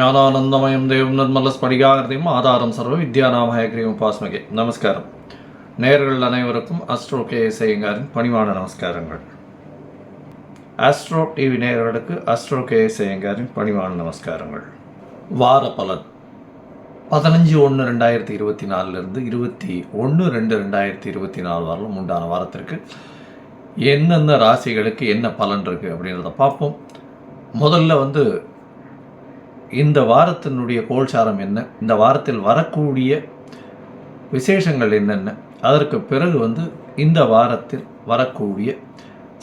ஞானானந்தமயம் தேவம் நிர்மலஸ்படிகாகிருதியும் ஆதாரம் சர்வ வித்யாநாமயக்ரீவம் உபாஸ்மகே. நமஸ்காரம். நேயர்கள் அனைவருக்கும் ஆஸ்ட்ரோ கேஎஸ் ஐயங்காரின் பணிவான நமஸ்காரங்கள். ஆஸ்ட்ரோ டிவி நேயர்களுக்கு ஆஸ்ட்ரோ கேஎஸ் ஐயங்காரின் பணிவான நமஸ்காரங்கள். வார பலன் 15/1/2024 21/2/2024 வரலும் உண்டான வாரத்திற்கு எந்தெந்த ராசிகளுக்கு என்ன பலன் இருக்குது அப்படின்றத பார்ப்போம். முதல்ல இந்த வாரத்தினுடைய கோல்சாரம் என்ன, இந்த வாரத்தில் வரக்கூடிய விசேஷங்கள் என்னென்ன, அதற்கு பிறகு இந்த வாரத்தில் வரக்கூடிய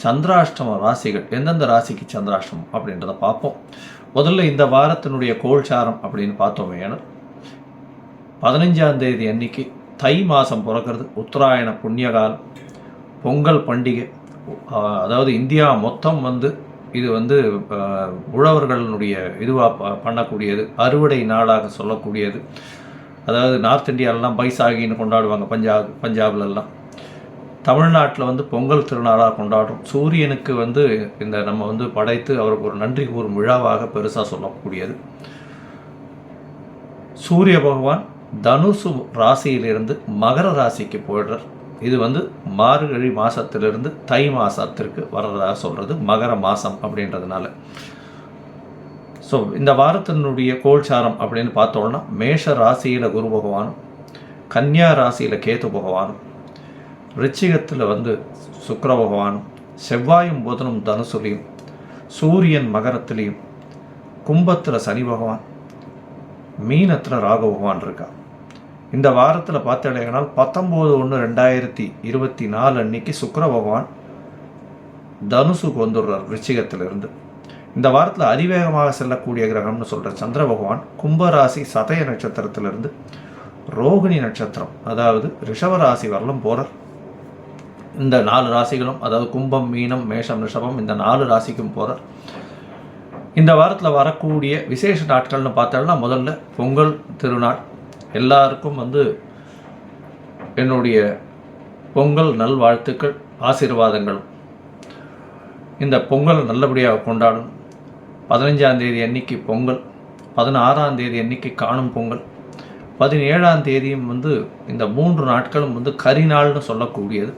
சந்திராஷ்டம ராசிகள் எந்தெந்த ராசிக்கு சந்திராஷ்டமம் அப்படின்றத பார்ப்போம். முதல்ல இந்த வாரத்தினுடைய கோல்சாரம் அப்படின்னு பார்த்தோமே, ஏன்னா 15ஆம் தேதி அன்னைக்கு தை மாதம் பிறக்கிறது, உத்தராயண புண்ணியகாலம், பொங்கல் பண்டிகை. அதாவது இந்தியா மொத்தம் இது உழவர்களுடைய இதுவாக பண்ணக்கூடியது, அறுவடை நாளாக சொல்லக்கூடியது. அதாவது நார்த் இந்தியாவிலலாம் பைசாகின்னு கொண்டாடுவாங்க, பஞ்சாப்லெல்லாம். தமிழ்நாட்டில் பொங்கல் திருநாளாக கொண்டாடுறோம். சூரியனுக்கு இந்த நம்ம படைத்து அவருக்கு ஒரு நன்றி கூறும் விழாவாக பெருசாக சொல்லக்கூடியது. சூரிய பகவான் தனுசு ராசியிலிருந்து மகர ராசிக்கு போயிடுறார். இது மார்கழி மாதத்திலிருந்து தை மாதத்திற்கு வர்றதாக சொல்கிறது, மகர மாதம் அப்படின்றதுனால. ஸோ இந்த வாரத்தினுடைய கோல்சாரம் அப்படின்னு பார்த்தோம்னா, மேஷ ராசியில் குரு பகவானும், கன்னியா ராசியில் கேது பகவானும், ரிச்சிகத்தில் சுக்கிர பகவானும், செவ்வாயும் புதனும் தனுசுலையும், சூரியன் மகரத்திலையும், கும்பத்தில் சனி பகவான், மீனத்தில் ராகு பகவான் இருக்கா. இந்த வாரத்தில் பார்த்தீங்கன்னா 19/1/2024 அன்னைக்கு சுக்கிர பகவான் தனுசுக்கு வந்துடுறார் ரிச்சிகத்திலிருந்து. இந்த வாரத்தில் அதிவேகமாக செல்லக்கூடிய கிரகம்னு சொல்கிற சந்திர பகவான் கும்பராசி சதய நட்சத்திரத்திலிருந்து ரோகிணி நட்சத்திரம், அதாவது ரிஷபராசி வரலும் போகிறார். இந்த 4 ராசிகளும், அதாவது கும்பம், மீனம், மேஷம், ரிஷபம், இந்த 4 ராசிக்கும் போகிறார். இந்த வாரத்தில் வரக்கூடிய விசேஷ நாட்கள்னு பார்த்தோம்னா, முதல்ல பொங்கல் திருநாள். எல்லாருக்கும் என்னுடைய பொங்கல் நல்வாழ்த்துக்கள், ஆசீர்வாதங்களும். இந்த பொங்கல் நல்லபடியாக கொண்டாடும். 15ஆம் தேதி அன்னைக்கு பொங்கல், 16ஆம் தேதி அன்னைக்கு காணும் பொங்கல், 17ஆம் தேதியும் இந்த 3 நாட்களும் கரிநாள்னு சொல்லக்கூடியது.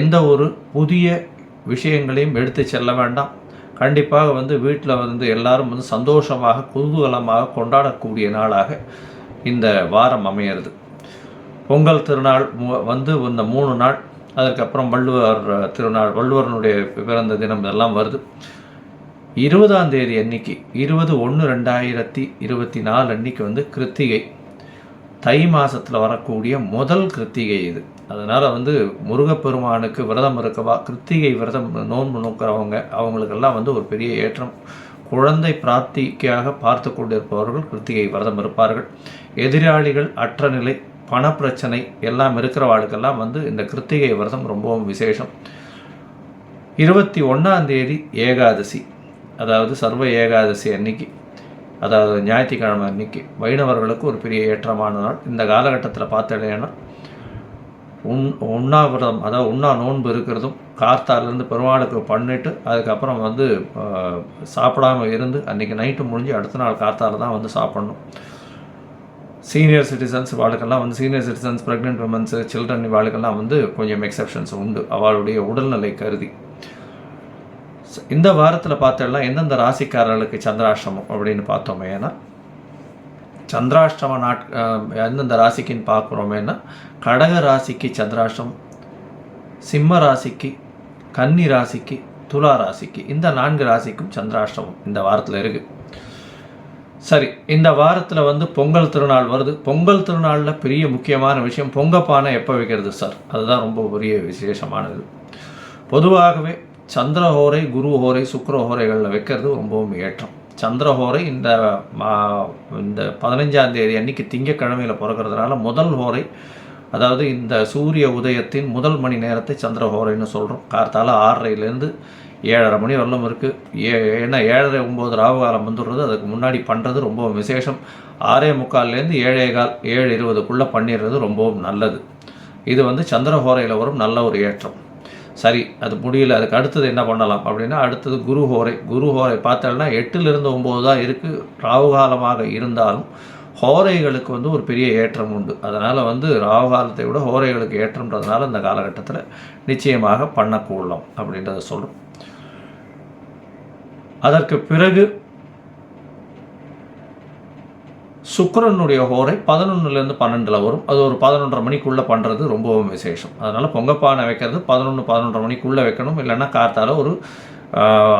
எந்த ஒரு புதிய விஷயங்களையும் எடுத்து செல்ல வேண்டாம். கண்டிப்பாக வீட்டில் எல்லாரும் சந்தோஷமாக குதூகலமாக கொண்டாடக்கூடிய நாளாக இந்த வாரம் அமையிறது. பொங்கல் திருநாள் இந்த 3 நாள், அதற்கப்புறம் வள்ளுவர் திருநாள், வள்ளுவரனுடைய பிறந்த தினம் இதெல்லாம் வருது. 20ஆம் தேதி அன்னைக்கு 20/1/2024 அன்னைக்கு கிருத்திகை, தை மாதத்தில் வரக்கூடிய முதல் கிருத்திகை இது. அதனால் முருகப்பெருமானுக்கு விரதம் இருக்கவா, கிருத்திகை விரதம் நோன்பு நோக்கிறவங்க, அவங்களுக்கெல்லாம் ஒரு பெரிய ஏற்றம். குழந்தை பிராப்திக்காக பார்த்து கொண்டிருப்பவர்கள் கிருத்திகை விரதம் இருப்பார்கள். எதிராளிகள் அற்ற நிலை, பணப்பிரச்சனை எல்லாம் இருக்கிறவாளுக்கெல்லாம் இந்த கிருத்திகை விரதம் ரொம்பவும் விசேஷம். 21ஆம் தேதி ஏகாதசி, அதாவது சர்வ ஏகாதசி அன்னைக்கு, அதாவது ஞாயிற்றுக்கிழமை அன்னைக்கு வைணவர்களுக்கு ஒரு பெரிய ஏற்றமான நாள். இந்த காலகட்டத்தில் பார்த்தீங்கன்னா உண்ணாவிரதம், அதாவது உண்ணா நோன்பு இருக்கிறதும், கார்த்தாலேருந்து பெருமாளுக்கு பண்ணிட்டு அதுக்கப்புறம் சாப்பிடாமல் இருந்து அன்றைக்கி நைட்டு முடிஞ்சு அடுத்த நாள் கார்த்தால தான் சாப்பிட்ணும். சீனியர் சிட்டிசன்ஸ் வாழ்க்கெல்லாம் senior citizens, pregnant womens, children வாழ்க்கெல்லாம் கொஞ்சம் எக்ஸப்ஷன்ஸ் உண்டு, அவளுடைய உடல்நிலை கருதி. இந்த வாரத்தில் பார்த்தோம்னா எந்தெந்த ராசிக்காரர்களுக்கு சந்திராஷ்டமம் அப்படின்னு பார்த்தோமேனா, சந்திராஷ்டம எந்தெந்த ராசிக்குன்னு பார்க்குறோமேனா, கடக ராசிக்கு சந்திராஷ்டமம், சிம்ம ராசிக்கு, கன்னி ராசிக்கு, துலா ராசிக்கு, இந்த 4 ராசிக்கும் சந்திராஷ்டமம் இந்த வாரத்தில் இருக்குது. சரி, இந்த வாரத்தில் பொங்கல் திருநாள் வருது. பொங்கல் திருநாளில் பெரிய முக்கியமான விஷயம், பொங்கப்பானை எப்போ வைக்கிறது சார், அதுதான் ரொம்ப பெரிய விசேஷமானது. பொதுவாகவே சந்திரஹோரை, குருஹோரை, சுக்கிரஹோரைகளில் வைக்கிறது ரொம்பவும் ஏற்றம். சந்திரஹோரை இந்த 15ஆம் தேதி அன்னைக்கு திங்கக்கிழமையில் பிறக்கிறதுனால முதல் ஹோரை, அதாவது இந்த சூரிய உதயத்தின் முதல் மணி நேரத்தை சந்திரஹோரைன்னு சொல்கிறோம். கார்த்தால 6:30லேருந்து 7:30 மணி வரலும் இருக்குது. ஏன்னா 7:30-9 ராவு காலம் வந்துடுறது, அதுக்கு முன்னாடி பண்ணுறது ரொம்ப விசேஷம். 6:45லேருந்து 7:15, 7:20க்குள்ளே பண்ணிடுறது ரொம்பவும் நல்லது. இது சந்திரஹோரையில் வரும் நல்ல ஒரு ஏற்றம். சரி அது முடியல, அதுக்கு அடுத்தது என்ன பண்ணலாம் அப்படின்னா, அடுத்தது குரு ஹோரை. குரு ஹோரை பார்த்தோம்னா 8லிருந்து 9 தான் இருக்குது. ராகு காலமாக இருந்தாலும் ஹோரைகளுக்கு வந்து ஒரு பெரிய ஏற்றம் உண்டு. அதனால் வந்து ராகு காலத்தை விட ஹோரைகளுக்கு ஏற்றம்ன்றதுனால இந்த காலகட்டத்தில் நிச்சயமாக பண்ணக்கூடலாம் அப்படின்றத சொல்கிறோம். அதற்கு பிறகு சுக்கிரனுடைய ஹோரை 11லேருந்து 12 வரும். அது ஒரு 11:30 மணிக்குள்ளே பண்ணுறது ரொம்பவும் விசேஷம். அதனால் பொங்கப்பானை வைக்கிறது 11:30 மணிக்குள்ளே வைக்கணும். இல்லைன்னா கார்த்தால ஒரு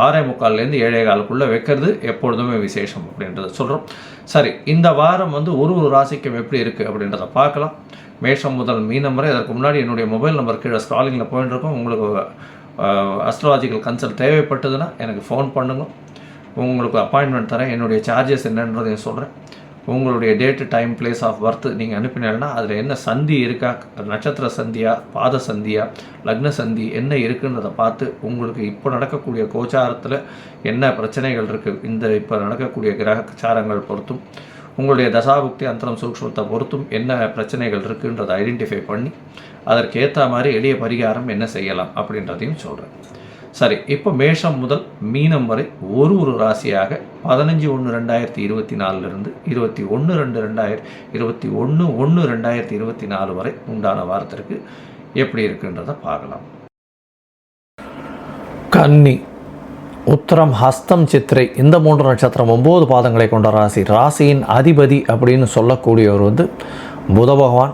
6:45லேருந்து 7:15 வைக்கிறது எப்பொழுதுமே விசேஷம் அப்படின்றத சொல்கிறோம். சரி, இந்த வாரம் வந்து ஒரு ராசிக்கும் எப்படி இருக்குது அப்படின்றத பார்க்கலாம். மேஷம் முதல் மீனம் வரை. அதற்கு முன்னாடி என்னுடைய மொபைல் நம்பர் கீழே ஸ்க்ராலிங்கில் போயிட்டு இருக்கோம். உங்களுக்கு அஸ்ட்ராலஜிக்கல் கன்சல்ட் தேவைப்பட்டதுன்னா எனக்கு ஃபோன் பண்ணுங்க. உங்களுக்கு அப்பாயின்மெண்ட் தரேன். என்னுடைய சார்ஜஸ் என்னன்றதையும் சொல்கிறேன். உங்களுடைய date, time, place of birth நீங்கள் அனுப்பினீங்கன்னா அதில் என்ன சந்தி இருக்கா, நட்சத்திர சந்தியா, பாத சந்தியா, லக்ன சந்தி என்ன இருக்குன்றதை பார்த்து உங்களுக்கு இப்போ நடக்கக்கூடிய கோச்சாரத்தில் என்ன பிரச்சனைகள் இருக்குது, இந்த இப்போ நடக்கக்கூடிய கிரகச்சாரங்கள் பொறுத்தும் உங்களுடைய தசாபுக்தி அந்தரம் சூக்ஷ்மத்தை பொறுத்தும் என்ன பிரச்சனைகள் இருக்குன்றதை ஐடென்டிஃபை பண்ணி அதற்கேற்ற மாதிரி எளிய பரிகாரம் என்ன செய்யலாம் அப்படின்றதையும் சொல்கிறேன். சரி, இப்போ மேஷம் முதல் மீனம் வரை ஒரு ராசியாக 15/1/2024 21/2/2024 வரை உண்டான வாரத்திற்கு எப்படி இருக்குன்றதை பார்க்கலாம். கன்னி, உத்திரம், ஹஸ்தம், சித்திரை இந்த 3 நட்சத்திரம் 9 பாதங்களை கொண்ட ராசி. ராசியின் அதிபதி அப்படின்னு சொல்லக்கூடியவர் வந்து புத பகவான்.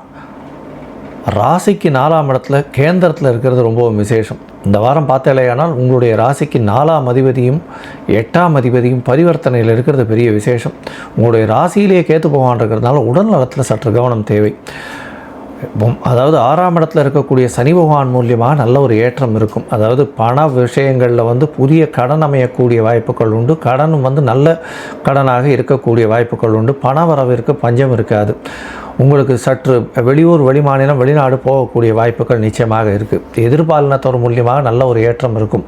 ராசிக்கு 4ஆம் இடத்துல கேந்திரத்தில் இருக்கிறது ரொம்ப விசேஷம். இந்த வாரம் பார்த்தாலேயானால் உங்களுடைய ராசிக்கு 4ஆம் அதிபதியும் 8ஆம் அதிபதியும் பரிவர்த்தனையில் இருக்கிறது பெரிய விசேஷம். உங்களுடைய ராசியிலேயே கேத்து பகவான் இருக்கிறதுனால உடல் நலத்தில் சற்று கவனம் தேவை. அதாவது 6ஆம் இடத்துல இருக்கக்கூடிய சனி பகவான் மூலியமாக நல்ல ஒரு ஏற்றம் இருக்கும். அதாவது பண விஷயங்களில் வந்து புதிய கடன் அமையக்கூடிய வாய்ப்புகள் உண்டு. கடனும் வந்து நல்ல கடனாக இருக்கக்கூடிய வாய்ப்புகள் உண்டு. பண வரவிற்கு பஞ்சம் இருக்காது. உங்களுக்கு சற்று வெளியூர், வெளிமாநிலம், வெளிநாடு போகக்கூடிய வாய்ப்புகள் நிச்சயமாக இருக்குது. எதிர்பாலினத்தோர் மூலியமாக நல்ல ஒரு ஏற்றம் இருக்கும்.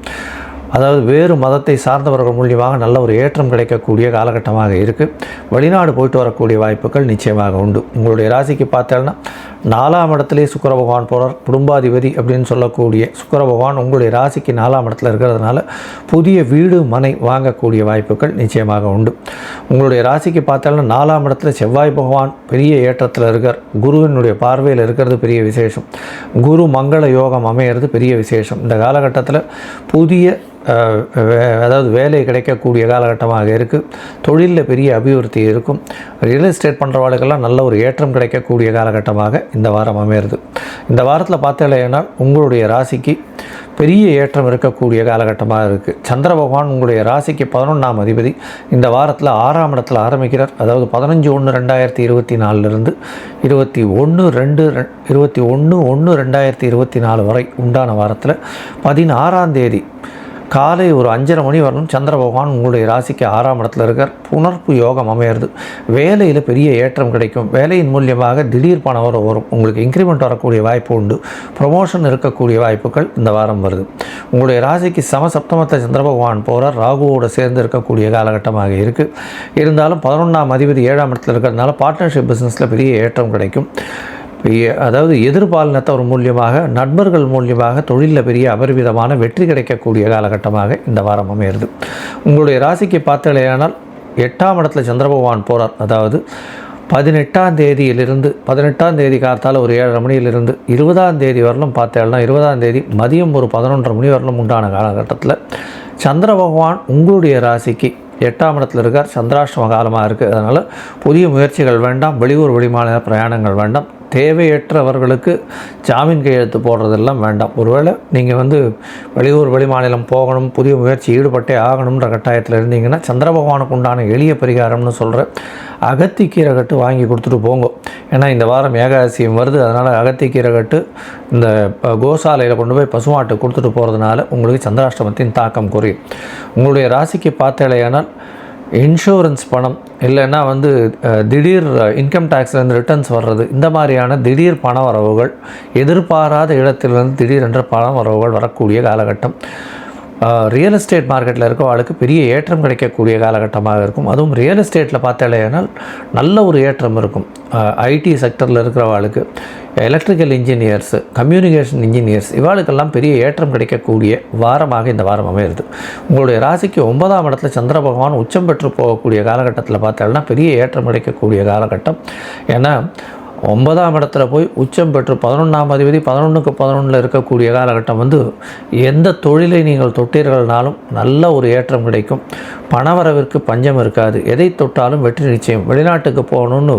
அதாவது வேறு மதத்தை சார்ந்தவர்கள் மூலியமாக நல்ல ஒரு ஏற்றம் கிடைக்கக்கூடிய காலகட்டமாக இருக்குது. வெளிநாடு போயிட்டு வரக்கூடிய வாய்ப்புகள் நிச்சயமாக உண்டு. உங்களுடைய ராசிக்கு பார்த்தோன்னா 4ஆம் இடத்துலேயே சுக்கிர பகவான் போகிறார். குடும்பாதிபதி அப்படின்னு சொல்லக்கூடிய சுக்கிர பகவான் உங்களுடைய ராசிக்கு 4ஆம் இடத்துல இருக்கிறதுனால புதிய வீடு, மனை வாங்கக்கூடிய வாய்ப்புகள் நிச்சயமாக உண்டு. உங்களுடைய ராசிக்கு பார்த்தோன்னா 4ஆம் இடத்துல செவ்வாய் பகவான் பெரிய ஏற்றத்தில் இருக்கார். குருவினுடைய பார்வையில் இருக்கிறது பெரிய விசேஷம். குரு மங்கள யோகம் அமையிறது பெரிய விசேஷம். இந்த காலகட்டத்தில் புதிய அதாவது வேலை கிடைக்கக்கூடிய காலகட்டமாக இருக்குது. தொழிலில் பெரிய அபிவிருத்தி இருக்கும். ரியல் எஸ்டேட் பண்ணுறவர்களுக்கெல்லாம் நல்ல ஒரு ஏற்றம் கிடைக்கக்கூடிய காலகட்டமாக இந்த வாரம் அமையிறது. இந்த வாரத்தில் பார்த்தீங்கன்னா உங்களுடைய ராசிக்கு பெரிய ஏற்றம் இருக்கக்கூடிய காலகட்டமாக இருக்குது. சந்திர பகவான் உங்களுடைய ராசிக்கு 11ஆம் அதிபதி இந்த வாரத்தில் 6ஆம் இடத்துல ஆரம்பிக்கிறார். அதாவது 15/1/2024 21/1/2024 வரை உண்டான வாரத்தில் 16ஆம் தேதி காலை ஒரு 5:30 மணி வரணும் சந்திர பகவான் உங்களுடைய ராசிக்கு 6ஆம் இடத்துல இருக்கார். புணர்ப்பு யோகம் அமையிறது. வேலையில் பெரிய ஏற்றம் கிடைக்கும். வேலையின் மூலியமாக திடீர் பணம் வரும். உங்களுக்கு இன்க்ரிமெண்ட் வரக்கூடிய வாய்ப்பு உண்டு. ப்ரொமோஷன் இருக்கக்கூடிய வாய்ப்புகள் இந்த வாரம் வருது. உங்களுடைய ராசிக்கு சமசப்தமத்தை சந்திர பகவான் போகிறார். ராகுவோடு சேர்ந்து இருக்கக்கூடிய காலகட்டமாக இருக்குது. இருந்தாலும் 11ஆம் அதிபதி 7ஆம் இடத்துல இருக்கிறதுனால பார்ட்னர்ஷிப் பிஸ்னஸில் பெரிய ஏற்றம் கிடைக்கும். அதாவது எதிர்பாலினத்தவர் மூலியமாக, நண்பர்கள் மூலியமாக தொழிலில் பெரிய அபரிவிதமான வெற்றி கிடைக்கக்கூடிய காலகட்டமாக இந்த வாரம் அமையிறது. உங்களுடைய ராசிக்கு பார்த்தலையானால் 8ஆம் இடத்துல சந்திர பகவான் போகிறார். அதாவது 18ஆம் தேதியிலிருந்து 18ஆம் தேதி காலத்தால் ஒரு 7:30 மணியிலிருந்து 20ஆம் தேதி வரலும் பார்த்தேன்னா 20ஆம் தேதி மதியம் ஒரு 11:30 மணி வரலும் உண்டான காலகட்டத்தில் சந்திர பகவான் உங்களுடைய ராசிக்கு 8ஆம் இடத்துல இருக்கார். சந்திராஷ்டம காலமாக இருக்குது. அதனால் புதிய முயற்சிகள் வேண்டாம். வெளியூர், வெளிமாநில பிரயாணங்கள் வேண்டாம். தேவையற்றவர்களுக்கு ஜாமீன் கையெழுத்து போடுறதெல்லாம் வேண்டாம். ஒருவேளை நீங்கள் வந்து வெளியூர், வெளிமாநிலம் போகணும், புதிய முயற்சி ஈடுபட்டே ஆகணுன்ற கட்டாயத்தில் இருந்தீங்கன்னா சந்திர பகவானுக்கு உண்டான எளிய பரிகாரம்னு சொல்கிற அகத்திக்கீரை கட்டு வாங்கி கொடுத்துட்டு போங்க. ஏன்னா இந்த வாரம் ஏகாதசியம் வருது. அதனால் அகத்திக்கீரை கட்டு இந்த கோசாலையில் கொண்டு போய் பசுமாட்டு கொடுத்துட்டு போகிறதுனால உங்களுக்கு சந்திராஷ்டமத்தின் தாக்கம் குறையும். உங்களுடைய ராசிக்கு பார்த்தேலையானால் இன்சூரன்ஸ் பணம் இல்லைன்னா வந்து திடீர் இன்கம் டேக்ஸ்லேருந்து ரிட்டர்ன்ஸ் வர்றது, இந்த மாதிரியான திடீர் பண வரவுகள், எதிர்பாராத இடத்திலிருந்து திடீரென்ற பண வரவுகள் வரக்கூடிய காலகட்டம். ரியல் எஸ்டேட் மார்க்கெட்டில் இருக்கவங்களுக்கு பெரிய ஏற்றம் கிடைக்கக்கூடிய காலகட்டமாக இருக்கும். அதுவும் ரியல் எஸ்டேட்டில் பார்த்தாலேனால் நல்ல ஒரு ஏற்றம் இருக்கும். ஐடி செக்டரில் இருக்கிறவங்களுக்கு, எலக்ட்ரிக்கல் இன்ஜினியர்ஸு, கம்யூனிகேஷன் இன்ஜினியர்ஸ், இவாளுக்கெல்லாம் பெரிய ஏற்றம் கிடைக்கக்கூடிய வாரமாக இந்த வாரம் அமையிறது. உங்களுடைய ராசிக்கு 9ஆம் இடத்துல சந்திர பகவான் உச்சம் பெற்று போகக்கூடிய காலகட்டத்தில் பார்த்தாலும் பெரிய ஏற்றம் கிடைக்கக்கூடிய காலகட்டம். ஏன்னா 9ஆம் இடத்துல போய் உச்சம் பெற்று 11ஆம் அதிபதி 11க்கு 11 இருக்கக்கூடிய காலகட்டம் எந்த தொழிலை நீங்கள் தொட்டீர்கள்னாலும் நல்ல ஒரு ஏற்றம் கிடைக்கும். பணவரவிற்கு பஞ்சம் இருக்காது. எதை தொட்டாலும் வெற்றி நிச்சயம். வெளிநாட்டுக்கு போகணுன்னு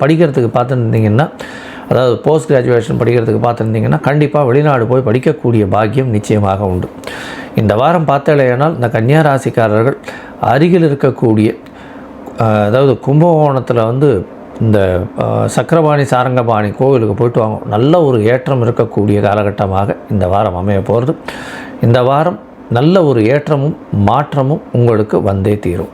படிக்கிறதுக்கு பார்த்துருந்தீங்கன்னா, அதாவது போஸ்ட் கிராஜுவேஷன் படிக்கிறதுக்கு பார்த்துருந்தீங்கன்னா கண்டிப்பாக வெளிநாடு போய் படிக்கக்கூடிய பாக்கியம் நிச்சயமாக உண்டு. இந்த வாரம் பார்த்தாலேனால் இந்த கன்னியா ராசிக்காரர்கள் அருகில் இருக்கக்கூடிய, அதாவது கும்பகோணத்தில் இந்த சக்கரபாணி சாரங்கபாணி கோவிலுக்கு போயிட்டு வாங்க. நல்ல ஒரு ஏற்றம் இருக்கக்கூடிய காலகட்டமாக இந்த வாரம் அமைய போகிறது. இந்த வாரம் நல்ல ஒரு ஏற்றமும் மாற்றமும் உங்களுக்கு வந்தே தீரும்.